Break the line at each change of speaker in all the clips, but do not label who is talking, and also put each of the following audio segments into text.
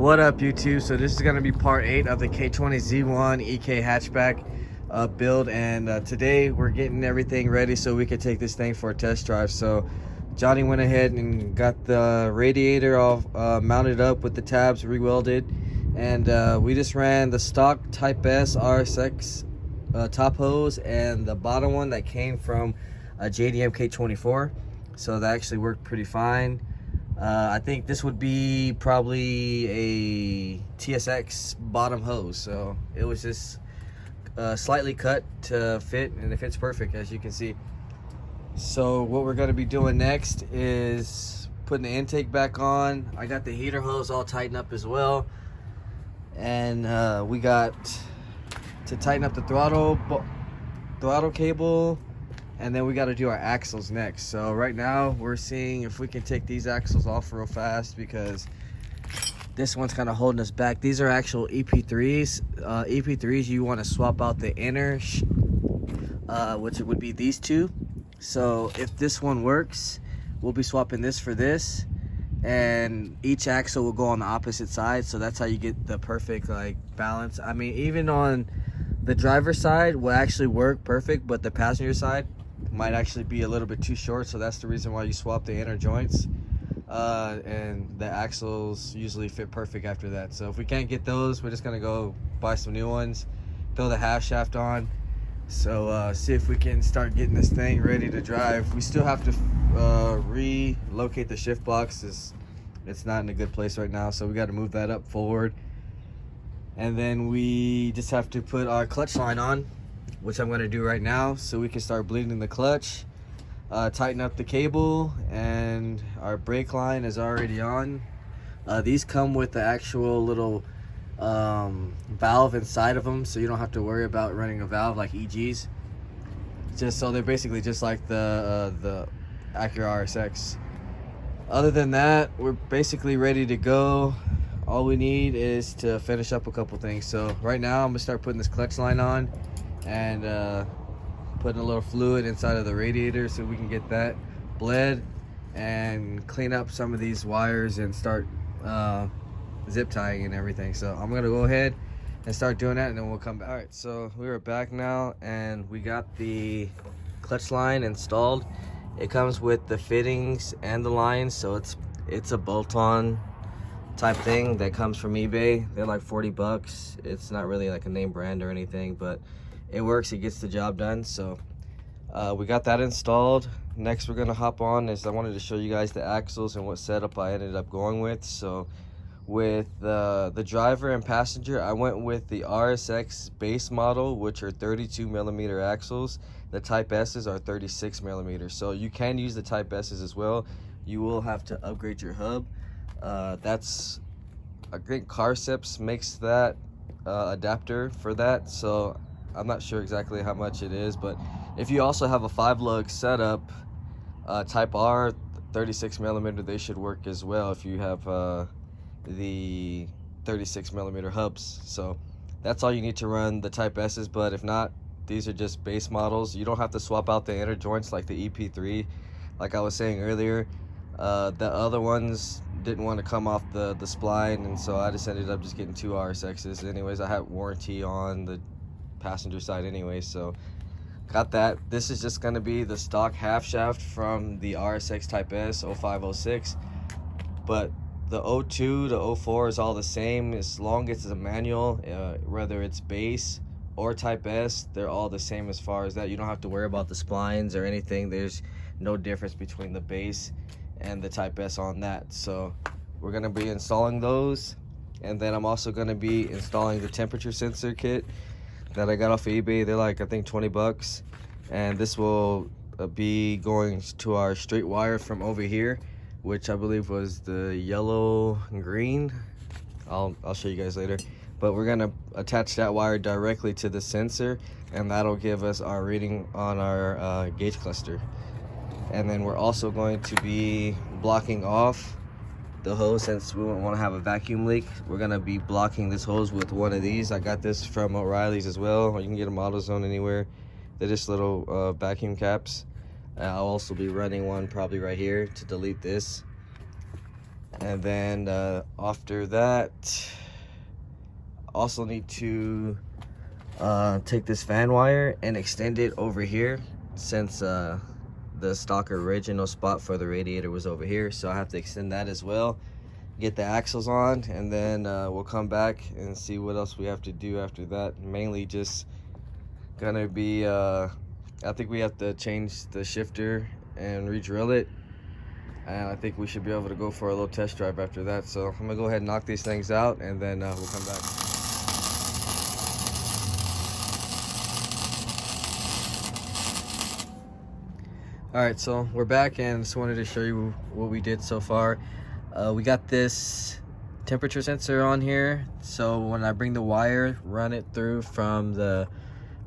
What up, YouTube? So this is going to be part 8 of the k20z1 EK hatchback build, and today we're getting everything ready so we can take this thing for a test drive. So Johnny went ahead and got the radiator all mounted up with the tabs re-welded, and we just ran the stock Type S RSX top hose and the bottom one that came from a JDM K24. So that actually worked pretty fine. I think this would be probably a TSX bottom hose, so it was just slightly cut to fit, and it fits perfect, as you can see. So what we're going to be doing next is putting the intake back on. I got the heater hose all tightened up as well, and we got to tighten up the throttle cable, and then we got to do our axles next. So right now we're seeing if we can take these axles off real fast, because this one's kind of holding us back. These are actual EP3s. EP3s, you want to swap out the inner, which would be these two. So if this one works, we'll be swapping this for this, and each axle will go on the opposite side. So that's how you get the perfect like balance. I mean, even on the driver's side will actually work perfect, but the passenger side might actually be a little bit too short. So that's the reason why you swap the inner joints, and the axles usually fit perfect after that. So if we can't get those, we're just gonna go buy some new ones, throw the half shaft on. So see if we can start getting this thing ready to drive. We still have to relocate the shift box. It's not in a good place right now, so we got to move that up forward. And then we just have to put our clutch line on, which I'm going to do right now, so we can start bleeding the clutch, tighten up the cable, and our brake line is already on. These come with the actual little valve inside of them, so you don't have to worry about running a valve like EGs. Just so they're basically just like the Acura RSX. Other than that, we're basically ready to go. All we need is to finish up a couple things. So right now I'm gonna start putting this clutch line on and putting a little fluid inside of the radiator so we can get that bled and clean up some of these wires and start zip tying and everything. So I'm gonna go ahead and start doing that, and then we'll come back. All right, so we are back now, and we got the clutch line installed. It comes with the fittings and the lines, so it's a bolt-on type thing that comes from eBay. They're like 40 bucks. It's not really like a name brand or anything, but it works. It gets the job done. So we got that installed. Next we're gonna hop on is I wanted to show you guys the axles and what setup I ended up going with. So with the driver and passenger, I went with the RSX base model, which are 32mm axles. The Type S's are 36mm. So you can use the Type S's as well. You will have to upgrade your hub. That's, I think Carceps makes that adapter for that, so I'm not sure exactly how much it is. But if you also have a 5-lug setup, Type R 36mm, they should work as well if you have the 36mm hubs. So that's all you need to run the Type S's. But if not, these are just base models. You don't have to swap out the inner joints like the EP3. Like I was saying earlier, the other ones didn't want to come off the spline, and so I just ended up just getting 2 RSXs. Anyways, I had warranty on the passenger side anyway, so got that. This is just going to be the stock half shaft from the RSX Type S 0506, but the 02 to 04 is all the same as long as it's a manual. Whether it's base or Type S, they're all the same as far as that. You don't have to worry about the splines or anything. There's no difference between the base and the Type S on that. So we're going to be installing those, and then I'm also going to be installing the temperature sensor kit that I got off of eBay. They're like, I think 20 bucks, and this will be going to our straight wire from over here, which I believe was the yellow and green. I'll show you guys later, but we're going to attach that wire directly to the sensor, and that'll give us our reading on our gauge cluster. And then we're also going to be blocking off the hose, since we won't want to have a vacuum leak. We're going to be blocking this hose with one of these. I got this from O'Reilly's as well, or you can get them AutoZone anywhere. They're just little vacuum caps. I'll also be running one probably right here to delete this. And then after that, also need to take this fan wire and extend it over here, since the stock original spot for the radiator was over here. So I have to extend that as well, get the axles on, and then we'll come back and see what else we have to do after that. Mainly just gonna be I think we have to change the shifter and re-drill it, and I think we should be able to go for a little test drive after that. So I'm gonna go ahead and knock these things out, and then we'll come back. All right, so we're back, and just wanted to show you what we did so far. We got this temperature sensor on here, so when I bring the wire, run it through from the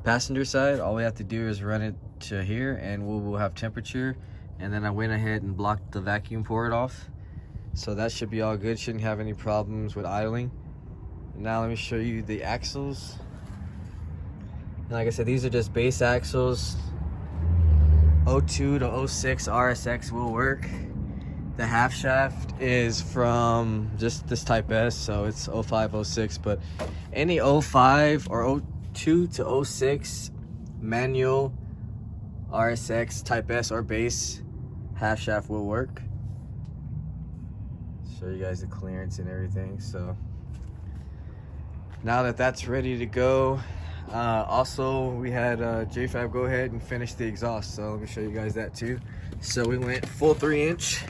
passenger side, all we have to do is run it to here and we'll have temperature. And then I went ahead and blocked the vacuum port off, so that should be all good. Shouldn't have any problems with idling. Now let me show you the axles. And like I said, these are just base axles. 02 to 06 RSX will work. The half shaft is from just this Type S, so it's 05, 06, but any 05 or 02 to 06 manual RSX Type S or base half shaft will work. Show you guys the clearance and everything. So now that that's ready to go, also we had Jfab go ahead and finish the exhaust, so let me show you guys that too. So we went full 3-inch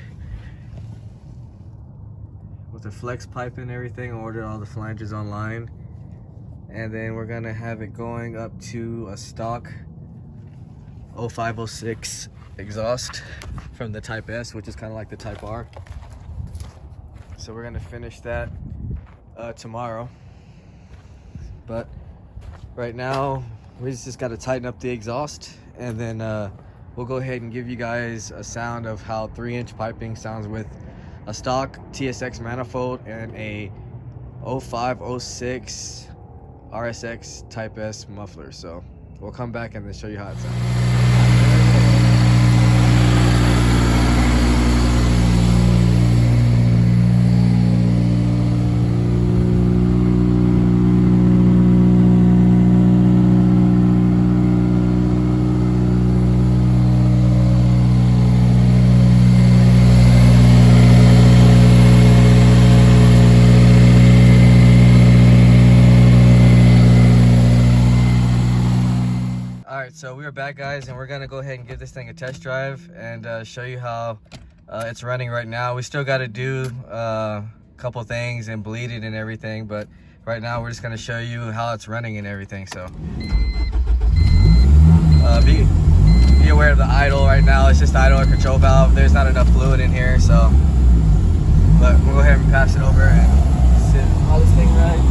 with the flex pipe and everything. Ordered all the flanges online, and then we're gonna have it going up to a stock 05, 06 exhaust from the Type S, which is kind of like the Type R. So we're gonna finish that tomorrow, but right now we just got to tighten up the exhaust, and then we'll go ahead and give you guys a sound of how 3-inch piping sounds with a stock TSX manifold and a 05, 06 RSX Type S muffler. So we'll come back and then show you how it sounds. So we are back, guys, and we're gonna go ahead and give this thing a test drive and show you how it's running right now. We still got to do a couple things and bleed it and everything, but right now we're just gonna show you how it's running and everything. So be aware of the idle right now. It's just idle or control valve. There's not enough fluid in here, so but we'll go ahead and pass it over and see how this thing runs.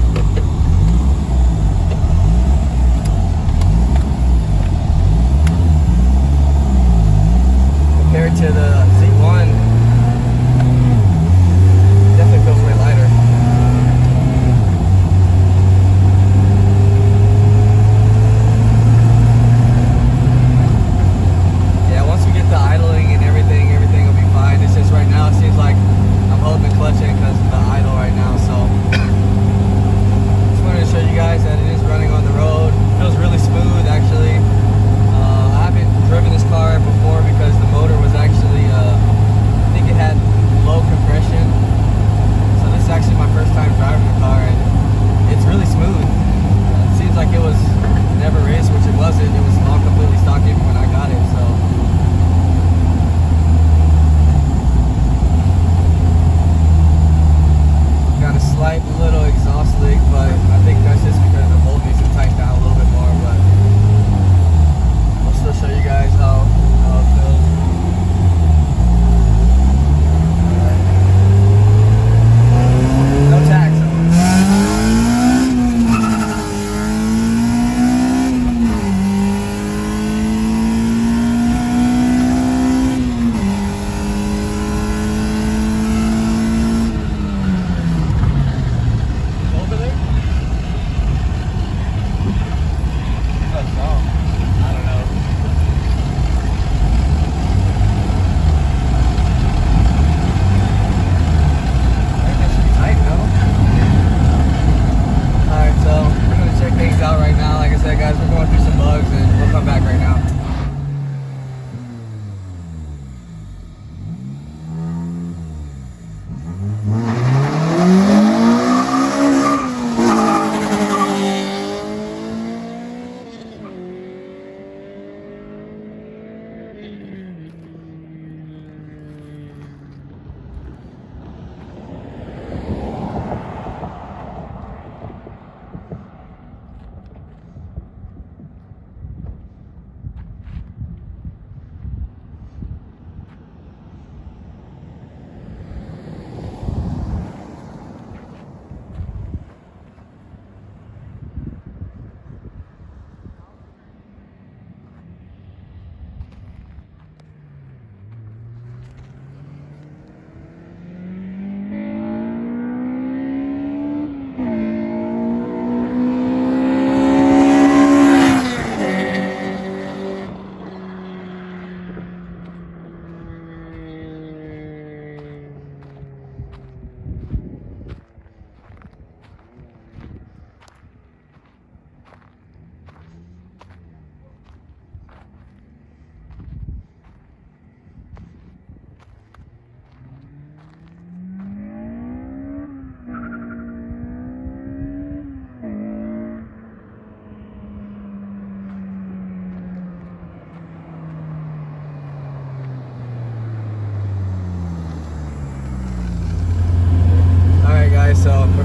Compared to the Z1, definitely feels way lighter. Yeah, once we get the idling and everything will be fine. It's just right now it seems like I'm holding the clutch in because of the idle right now. So just wanted to show you guys that it is running on the road. It feels really smooth, actually. I haven't driven this car before because the motor was actually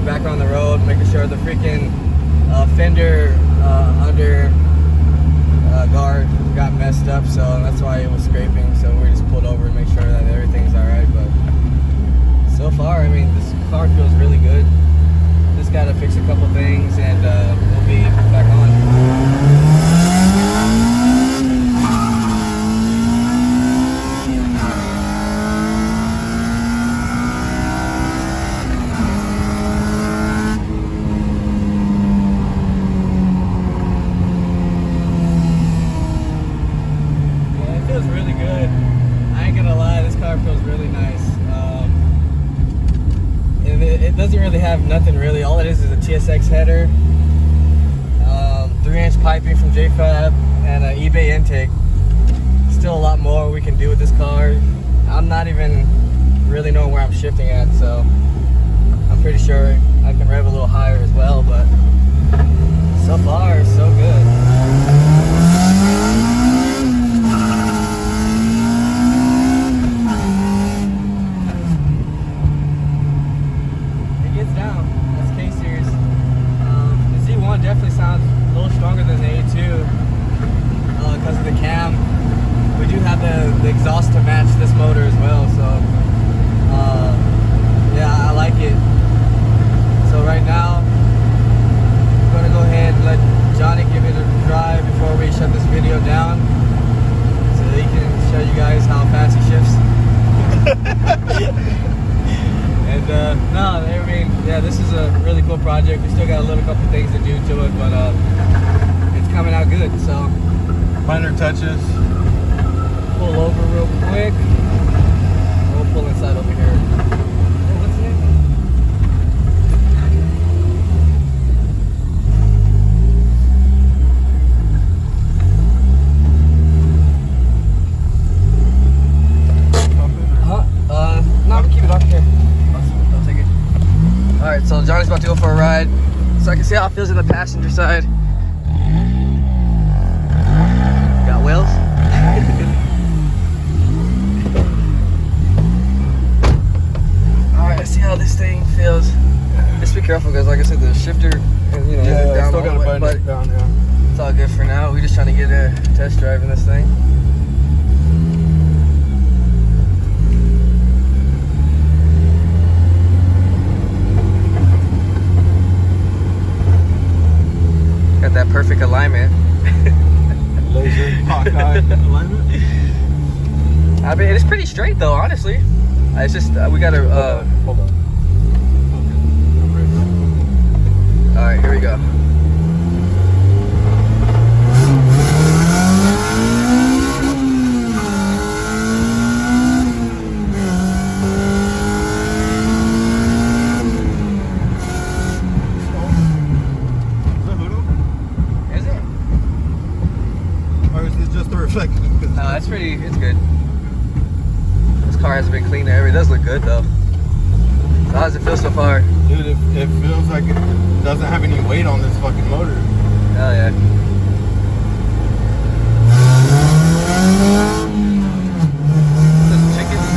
we're back on the road, making sure the freaking fender under guard got messed up, so that's why it was scraping. So we just pulled over and make sure that everything's all right. But so far, I mean, this car feels really good. Just gotta fix a couple things, and we'll be back on. It doesn't really have nothing really. All it is a TSX header, 3-inch piping from Jfab, and an eBay intake. Still a lot more we can do with this car. I'm not even really knowing where I'm shifting at, so I'm pretty sure I can rev a little higher as well, but so far so good. Definitely sounds a little stronger than the A2 because of the cam. We do have the exhaust to match this motor as well, so yeah, I like it. So right now I'm gonna go ahead and let Johnny give it a drive before we shut this video down, so he can show you guys how fast he shifts. And no, I mean, yeah, this is a really cool project. We still got a little couple things to do to it, but it's coming out good. So
minor touches.
Pull over real quick. We'll pull inside over here. Hey, what's the name? No, I'm gonna keep it up here. I'll take it. Alright, so Johnny's about to go for a ride, so I can see how it feels in the passenger side. Got wheels. Alright, let's see how this thing feels. Just be careful, because like I said, the shifter, you know,
yeah,
down
still got to button it down, yeah.
It's all good for now. We're just trying to get a test drive in this thing. Got that perfect alignment.
Laser Hawkeye alignment.
I mean, it's pretty straight though, honestly. It's just we gotta
hold on. Okay.
All right, here we go. No, it's pretty, it's good. This car hasn't been cleaned ever. It does look good though. So how does it feel so far?
Dude, it feels like it doesn't have any weight on this fucking motor.
Hell yeah. Just chickens.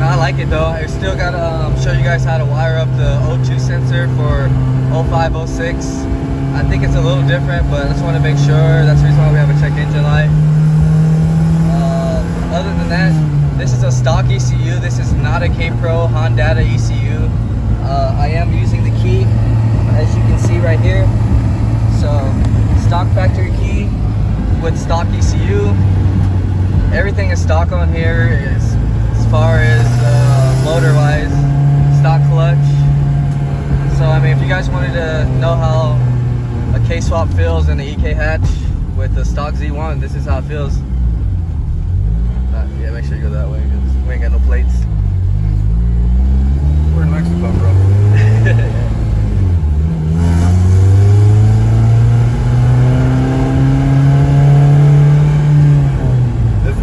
I like it though. I still gotta show you guys how to wire up the O2 sensor for 0506. I think it's a little different, but I just want to make sure. That's the reason why we have a check engine light. Other than that, this is a stock ECU. This is not a K-Pro Honda ECU. I am using the key, as you can see right here. So stock factory key with stock ECU. Everything is stock on here. As far as motor wise, stock clutch. So I mean, if you guys wanted to know how a K-swap feels in the EK hatch with the stock Z1, this is how it feels. Yeah, make sure you go that way because we ain't got no plates.
We're in Mexico, bro.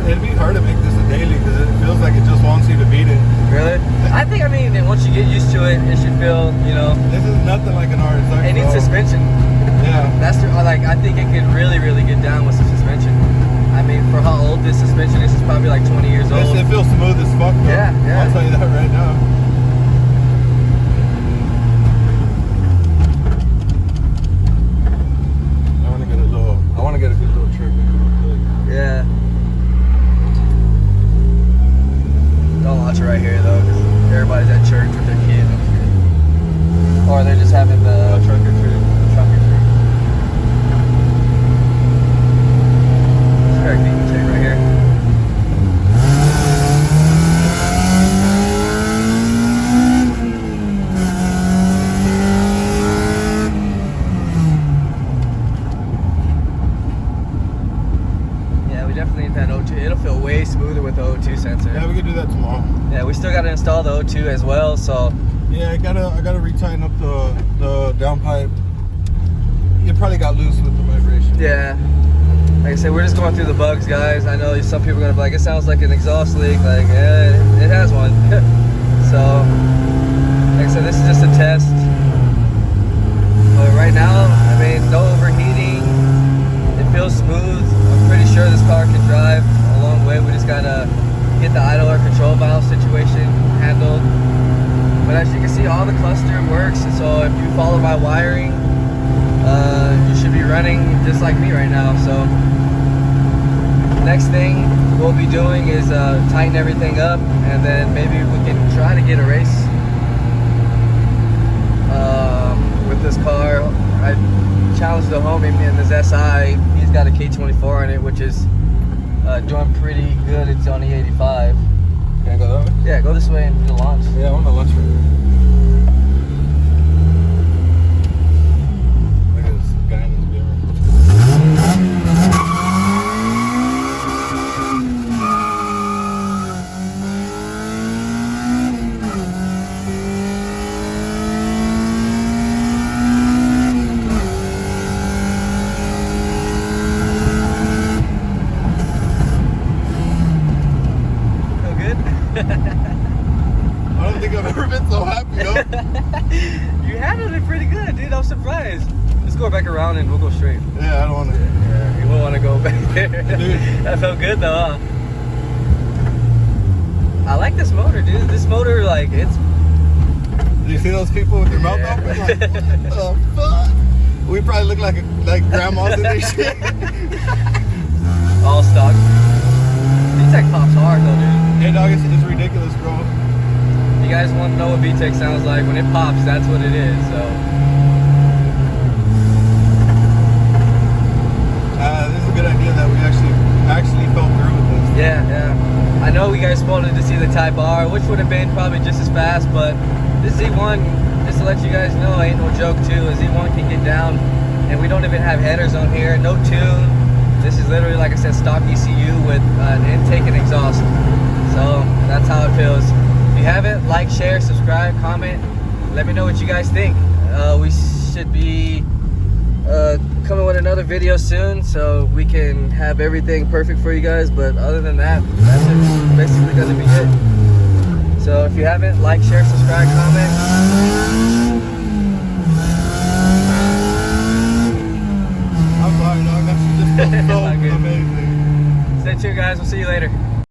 It'd be hard to make this a daily because it feels like it just wants you to beat it.
Really? I think, I mean, once you get used to it, it should feel, you know.
This is nothing like an RSX.
It needs suspension.
Yeah.
That's like, I think it could really, really get down with some suspension. I mean, mean, for how old this suspension is, it's probably like 20 years old.
It feels smooth as fuck though.
Yeah, yeah.
I'll tell you that right now. I want to get a good little trip.
Yeah. Don't launch it right here though, because everybody's at church with their kids and shit. Or they're just having the trunk or treat. Trunk or treat. Correct, you can check right here. Yeah, we definitely need that O2. It'll feel way smoother with the O2 sensor.
Yeah, we could do that tomorrow.
Yeah, we still got to install the O2 as well, so.
Yeah, I gotta retighten up the downpipe. It probably got loose with the vibration.
Yeah. Like I said, we're just going through the bugs, guys. I know some people are gonna be like, it sounds like an exhaust leak. Like, yeah, it has one. So, like I said, this is just a test. But right now, I mean, no overheating. It feels smooth. I'm pretty sure this car can drive a long way. We just gotta get the idler control valve situation handled. But as you can see, all the cluster works. So if you follow my wiring, you should be running just like me right now. So next thing we'll be doing is tighten everything up, and then maybe we can try to get a race with this car. I challenged the homie in this SI. He's got a k20z1 in it, which is doing pretty good. It's on E85.
Can I go that way?
Yeah, go this way and do the launch.
Yeah, I want to launch right there. Look at this guy in this beamer.
I
don't think I've ever been so happy, though.
You handled it pretty good, dude. I'm surprised. Let's go back around and we'll go straight.
Yeah, I don't want to.
Yeah, you won't want to go back there.
Dude.
That felt good though, huh? I like this motor, dude. This motor, like, it's...
Do you see those people with their mouth open? Like, what the fuck? We probably look like grandmas in this shit.
All stock. VTEC pops hard though, dude.
Hey dog, it's ridiculous, bro.
You guys want to know what VTEC sounds like? When it pops, that's what it is, so.
This is a good idea that we actually fell through with this.
Yeah, yeah. I know we guys wanted to see the Type R, which would have been probably just as fast, but this Z1, just to let you guys know, ain't no joke too. A Z1 can get down, and we don't even have headers on here, no tune. This is literally, like I said, stock ECU with an intake and exhaust. So that's how it feels. If you haven't, like, share, subscribe, comment. Let me know what you guys think. We should be coming with another video soon, so we can have everything perfect for you guys. But other than that, that's basically gonna be it. So if you haven't, like, share, subscribe, comment.
I'm sorry, dog. That's just so
It's all good.
amazing.
Stay tuned, guys. We'll see you later.